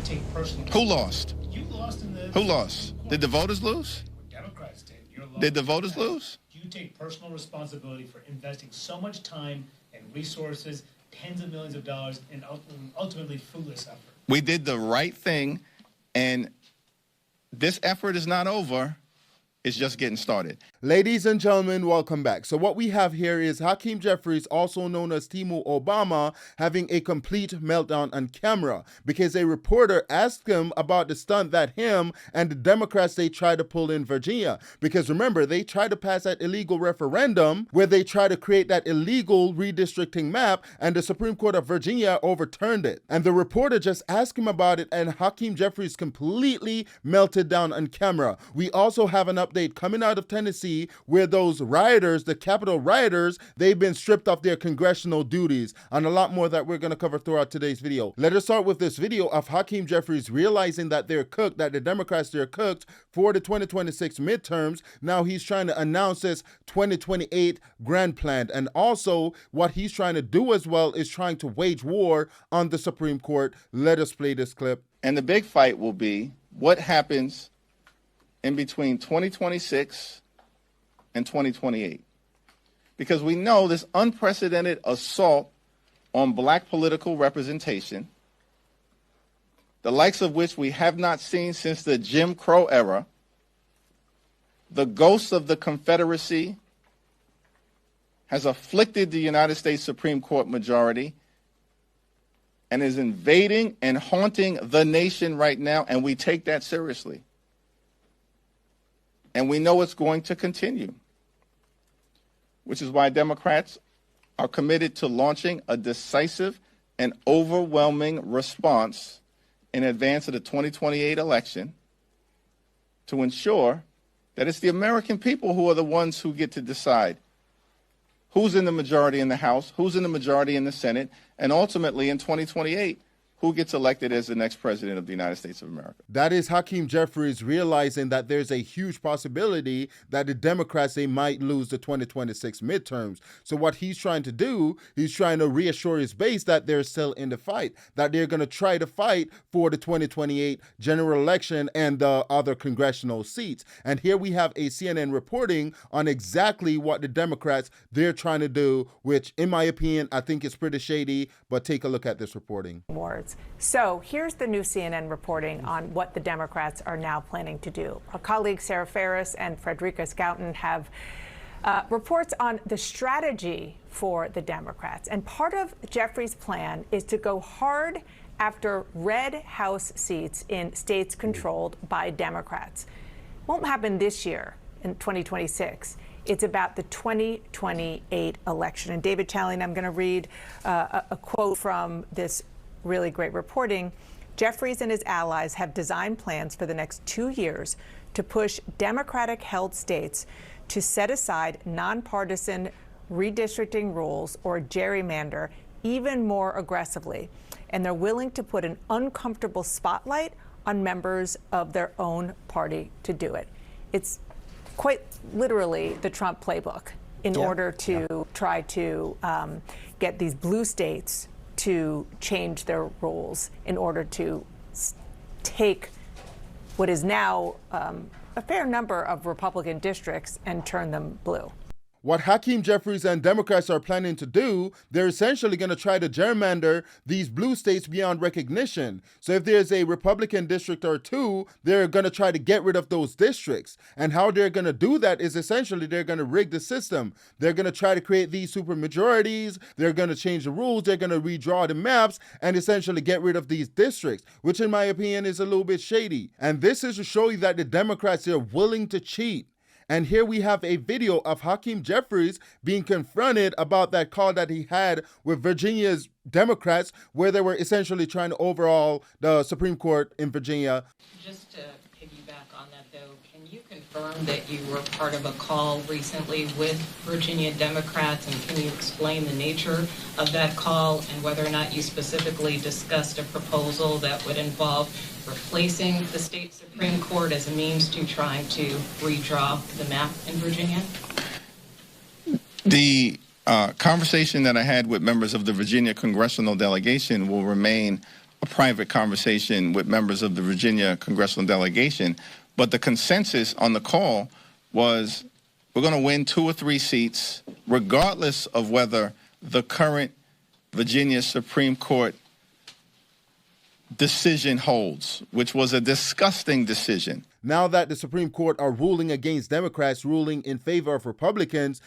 take personal. Who lost? You lost in the. Who lost? Did the voters lose? Democrats did. Did the voters lose? You take personal responsibility for investing so much time and resources, tens of millions of dollars, in ultimately fruitless effort. We did the right thing, and this effort is not over. It's just getting started. Ladies and gentlemen, welcome back. So what we have here is Hakeem Jeffries, also known as Timo Obama, having a complete meltdown on camera because a reporter asked him about the stunt that him and the Democrats, they tried to pull in Virginia. Because remember, they tried to pass that illegal referendum where they tried to create that illegal redistricting map, and the Supreme Court of Virginia overturned it. And the reporter just asked him about it, and Hakeem Jeffries completely melted down on camera. We also have an update coming out of Tennessee where those rioters, the Capitol rioters, they've been stripped of their congressional duties, and a lot more that we're going to cover throughout today's video. Let us start with this video of Hakeem Jeffries realizing that they're cooked, that the Democrats, they're cooked for the 2026 midterms. Now he's trying to announce this 2028 grand plan, and also what he's trying to do as well is trying to wage war on the Supreme Court. Let us play this clip. And the big fight will be what happens in between 2026 and 2028. Because we know this unprecedented assault on black political representation, the likes of which we have not seen since the Jim Crow era, the ghost of the Confederacy has afflicted the United States Supreme Court majority and is invading and haunting the nation right now, and we take that seriously. And we know it's going to continue, which is why Democrats are committed to launching a decisive and overwhelming response in advance of the 2028 election to ensure that it's the American people who are the ones who get to decide who's in the majority in the House, who's in the majority in the Senate, and ultimately in 2028, who gets elected as the next president of the United States of America. That is Hakeem Jeffries realizing that there's a huge possibility that the Democrats, they might lose the 2026 midterms. So what he's trying to do, he's trying to reassure his base that they're still in the fight, that they're going to try to fight for the 2028 general election and the other congressional seats. And here we have a CNN reporting on exactly what the Democrats, they're trying to do, which in my opinion, I think is pretty shady, but take a look at this reporting. So here's the new CNN reporting on what the Democrats are now planning to do. Our colleagues Sarah Ferris and Frederica Schouten have reports on the strategy for the Democrats. And part of Jeffries' plan is to go hard after red House seats in states controlled by Democrats. Won't happen this year in 2026. It's about the 2028 election. And David Challing, I'm going to read a quote from this really great reporting. Jeffries and his allies have designed plans for the next 2 years to push Democratic-held states to set aside nonpartisan redistricting rules or gerrymander even more aggressively. And they're willing to put an uncomfortable spotlight on members of their own party to do it. It's quite literally the Trump playbook in order to try to get these blue states to change their rules in order to take what is now a fair number of Republican districts and turn them blue. What Hakeem Jeffries and Democrats are planning to do, they're essentially going to try to gerrymander these blue states beyond recognition. So if there's a Republican district or two, they're going to try to get rid of those districts. And how they're going to do that is essentially they're going to rig the system. They're going to try to create these supermajorities. They're going to change the rules. They're going to redraw the maps and essentially get rid of these districts, which in my opinion is a little bit shady. And this is to show you that the Democrats are willing to cheat. And here we have a video of Hakeem Jeffries being confronted about that call that he had with Virginia's Democrats, where they were essentially trying to overhaul the Supreme Court in Virginia. Just to piggyback on that, though, can you confirm that you were part of a call recently with Virginia Democrats, and can you explain the nature of that call and whether or not you specifically discussed a proposal that would involve replacing the state Supreme Court as a means to trying to redraw the map in Virginia? The conversation that I had with members of the Virginia congressional delegation will remain a private conversation with members of the Virginia congressional delegation, but the consensus on the call was we're going to win 2 or 3 seats, regardless of whether the current Virginia Supreme Court decision holds, which was a disgusting decision. Now that the Supreme Court are ruling against Democrats, ruling in favor of Republicans,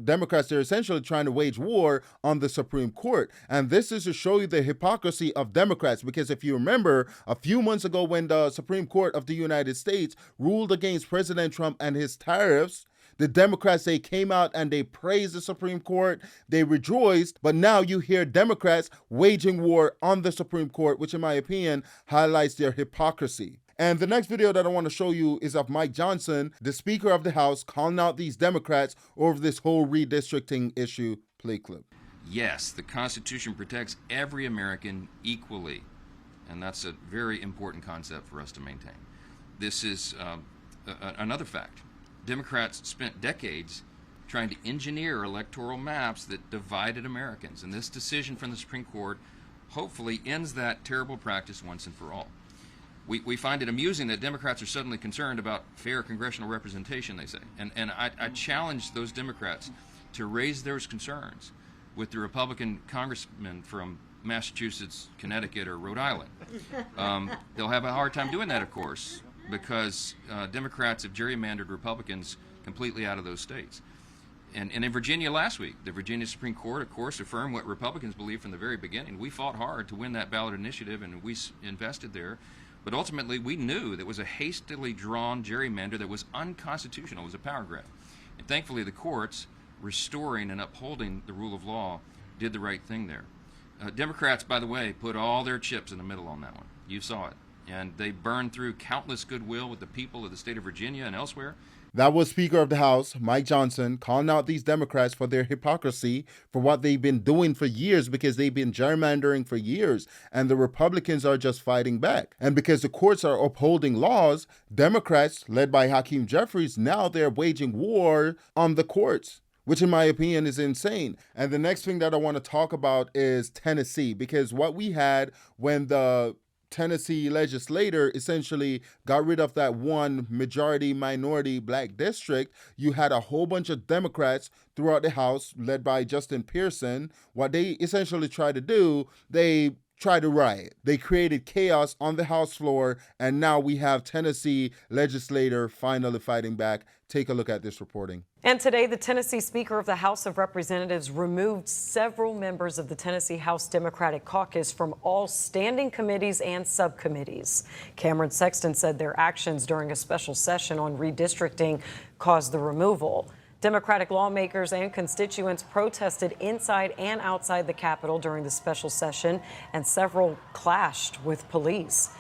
Democrats are essentially trying to wage war on the Supreme Court. And this is to show you the hypocrisy of Democrats, because if you remember, a few months ago when the Supreme Court of the United States ruled against President Trump and his tariffs, the Democrats, they came out and they praised the Supreme Court, they rejoiced, but now you hear Democrats waging war on the Supreme Court, which in my opinion highlights their hypocrisy. And the next video that I want to show you is of Mike Johnson, the Speaker of the House, calling out these Democrats over this whole redistricting issue. Play clip. Yes, the Constitution protects every American equally, and that's a very important concept for us to maintain. This is another fact. Democrats spent decades trying to engineer electoral maps that divided Americans, and this decision from the Supreme Court hopefully ends that terrible practice once and for all. We find it amusing that Democrats are suddenly concerned about fair congressional representation, they say, and I challenge those Democrats to raise those concerns with the Republican congressmen from Massachusetts, Connecticut, or Rhode Island. They'll have a hard time doing that, of course, because Democrats have gerrymandered Republicans completely out of those states. And in Virginia last week, the Virginia Supreme Court, of course, affirmed what Republicans believed from the very beginning. We fought hard to win that ballot initiative, and we invested there. But ultimately, we knew that it was a hastily drawn gerrymander that was unconstitutional. It was a power grab. And thankfully, the courts, restoring and upholding the rule of law, did the right thing there. Democrats, by the way, put all their chips in the middle on that one. You saw it. And they burned through countless goodwill with the people of the state of Virginia and elsewhere. That was Speaker of the House, Mike Johnson, calling out these Democrats for their hypocrisy, for what they've been doing for years, because they've been gerrymandering for years, and the Republicans are just fighting back. And because the courts are upholding laws, Democrats, led by Hakeem Jeffries, now they're waging war on the courts, which in my opinion is insane. And the next thing that I want to talk about is Tennessee, because what we had when the Tennessee legislature essentially got rid of that one majority-minority black district, you had a whole bunch of Democrats throughout the House, led by Justin Pearson. What they essentially tried to do, they tried to riot. They created chaos on the House floor, and now we have Tennessee legislator finally fighting back. Take a look at this reporting. And today, the Tennessee Speaker of the House of Representatives removed several members of the Tennessee House Democratic Caucus from all standing committees and subcommittees. Cameron Sexton said their actions during a special session on redistricting caused the removal. Democratic lawmakers and constituents protested inside and outside the Capitol during the special session, and several clashed with police.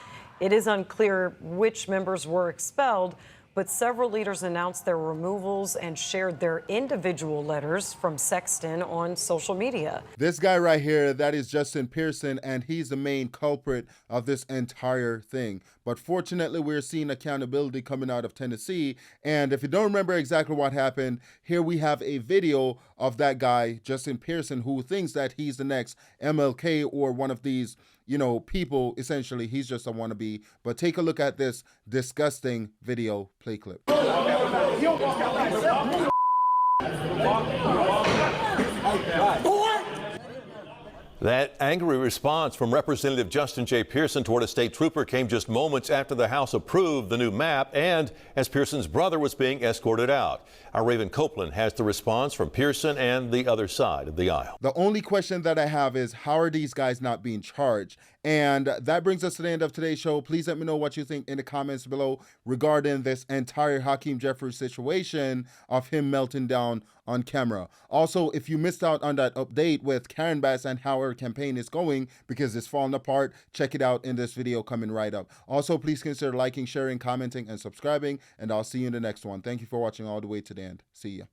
It is unclear which members were expelled, but several leaders announced their removals and shared their individual letters from Sexton on social media. This guy right here, that is Justin Pearson, and he's the main culprit of this entire thing. But fortunately, we're seeing accountability coming out of Tennessee. And if you don't remember exactly what happened, here we have a video of that guy, Justin Pearson, who thinks that he's the next MLK or one of these, people. Essentially, he's just a wannabe. But take a look at this disgusting video play clip. That angry response from Representative Justin J. Pearson toward a state trooper came just moments after the House approved the new map and as Pearson's brother was being escorted out. Our Raven Copeland has the response from Pearson and the other side of the aisle. The only question that I have is, how are these guys not being charged? And that brings us to the end of today's show. Please let me know what you think in the comments below regarding this entire Hakeem Jeffries situation of him melting down on camera. Also, if you missed out on that update with Karen Bass and how her campaign is going because it's falling apart, check it out in this video coming right up. Also, please consider liking, sharing, commenting, and subscribing, and I'll see you in the next one. Thank you for watching all the way to the end. See ya.